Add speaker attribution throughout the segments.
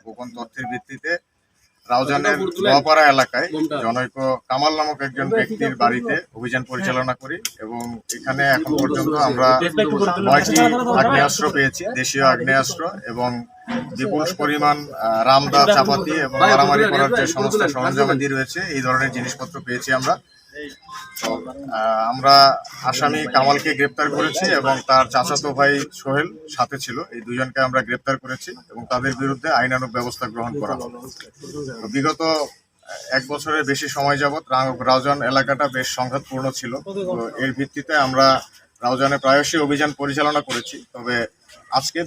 Speaker 1: গোপন তথ্যের ভিত্তিতে রাউজানের নোয়াপাড়া এলাকায় জনৈক কামাল নামক একজন ব্যক্তির বাড়িতে অভিযান পরিচালনা করি এবং এখানে এখন পর্যন্ত আমরা 9টি আগ্নেয়াস্ত্র পেয়েছি, দেশীয় আগ্নেয়াস্ত্র, এবং বিপুল পরিমাণ রামদা, চাপাতি এবং মারামারি করার যে সমস্ত সরঞ্জামাদি রয়েছে এই ধরনের জিনিসপত্র পেয়েছি আমরা। আমরা আসামি কামালকে গ্রেপ্তার করেছি এবং তার চাচাতো ভাই সোহেল সাথে ছিল। এই দুজনকে আমরা গ্রেপ্তার করেছি এবং তাদের বিরুদ্ধে আইনানুগ ব্যবস্থা গ্রহণ করা হবে। বিগত 1 বছরের বেশি সময় যাবৎ রাউজান এলাকাটা বেশ সংঘাতপূর্ণ ছিল। তো এর ভিত্তিতে আমরা রাউজানে প্রায়শই অভিযান পরিচালনা করেছি। তবে আজকে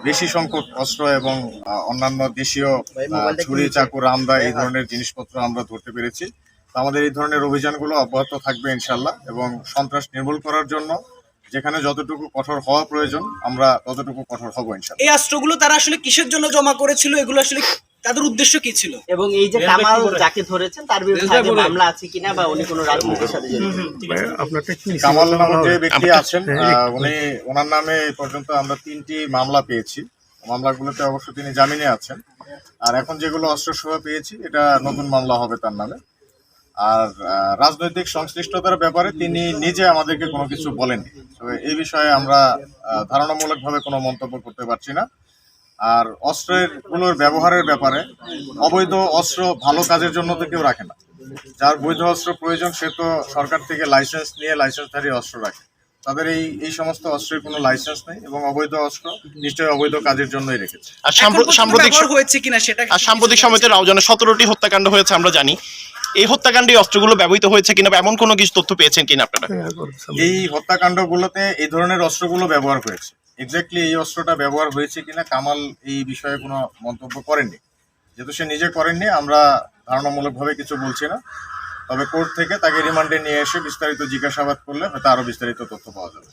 Speaker 1: বেশি সংখ্যক অস্ত্র এবং অন্যান্য দেশীয় ছুরি, চাকু, রামদা এই ধরনের জিনিসপত্র আমরা ধরতে পেরেছি। আমাদের এই ধরনের অভিযানগুলো অব্যাহত থাকবে ইনশাল্লাহ, এবং সন্ত্রাস নির্মূল করার জন্য যেখানে যতটুকু কঠোর হওয়া প্রয়োজন আমরা ততটুকু কঠোর হব ইনশাল্লাহ।
Speaker 2: এই অস্ত্রগুলো তারা আসলে কিসের জন্য জমা করেছিল, এগুলো আসলে তাদের উদ্দেশ্য কি ছিল,
Speaker 3: এবং এই যে কামাল যাকে ধরেছেন তার বিরুদ্ধে মামলা আছে কিনা বা উনি কোনো রাজনীতির সাথে জড়িত?
Speaker 1: কামাল নামক যে ব্যক্তি আছেন ওনার নামে এই পর্যন্ত আমরা 3টি মামলা পেয়েছি। মামলাগুলোতে অবশ্য তিনি জামিনে আছেন। আর এখন যেগুলো অস্ত্রসহ পেয়েছি এটা নতুন মামলা হবে তার নামে। আর রাজনৈতিক সংশ্লিষ্টতার ব্যাপারে তিনি নিজে আমাদেরকে কোনো কিছু বলেননি। তবে এই বিষয়ে আমরা ধারণামূলকভাবে কোনো মন্তব্য করতে পারছি না। আর অস্ত্রগুলোর ব্যবহারের ব্যাপারে অবৈধ অস্ত্র ভালো কাজের জন্য তো কেউ রাখে না। যার বৈধ অস্ত্র প্রয়োজন সে তো সরকার থেকে লাইসেন্স নিয়ে লাইসেন্সধারী অস্ত্র রাখে। তাদের এই সমস্ত অস্ত্রের কোনো লাইসেন্স নেই এবং অবৈধ অস্ত্র নিশ্চয়ই অবৈধ কাজের জন্যই রেখেছে।
Speaker 4: আর সাম্প্রতিক সময়তে রাউজানে 17টি হত্যাকাণ্ড হয়েছে আমরা জানি। এই হত্যাকাণ্ডে অস্ত্রগুলো ব্যবহৃত হয়েছে কিনা, এমন কোনো কিছু তথ্য পেয়েছেন কিনা আপনারা?
Speaker 1: এই হত্যাকাণ্ডগুলোতে এই ধরনের অস্ত্রগুলো ব্যবহার হয়েছে। এক্স্যাক্টলি এই অস্ত্রটা ব্যবহার হয়েছে কিনা কামাল এই বিষয়ে কোনো মন্তব্য করেননি। যেহেতু সে নিজে করেননি, আমরা ধারণামূলকভাবে কিছু বলছি না। তবে কোর্ট থেকে তাকে রিমান্ডে নিয়ে এসে বিস্তারিত জিজ্ঞাসাবাদ করলে হয়তো আরো বিস্তারিত তথ্য পাওয়া যাবে।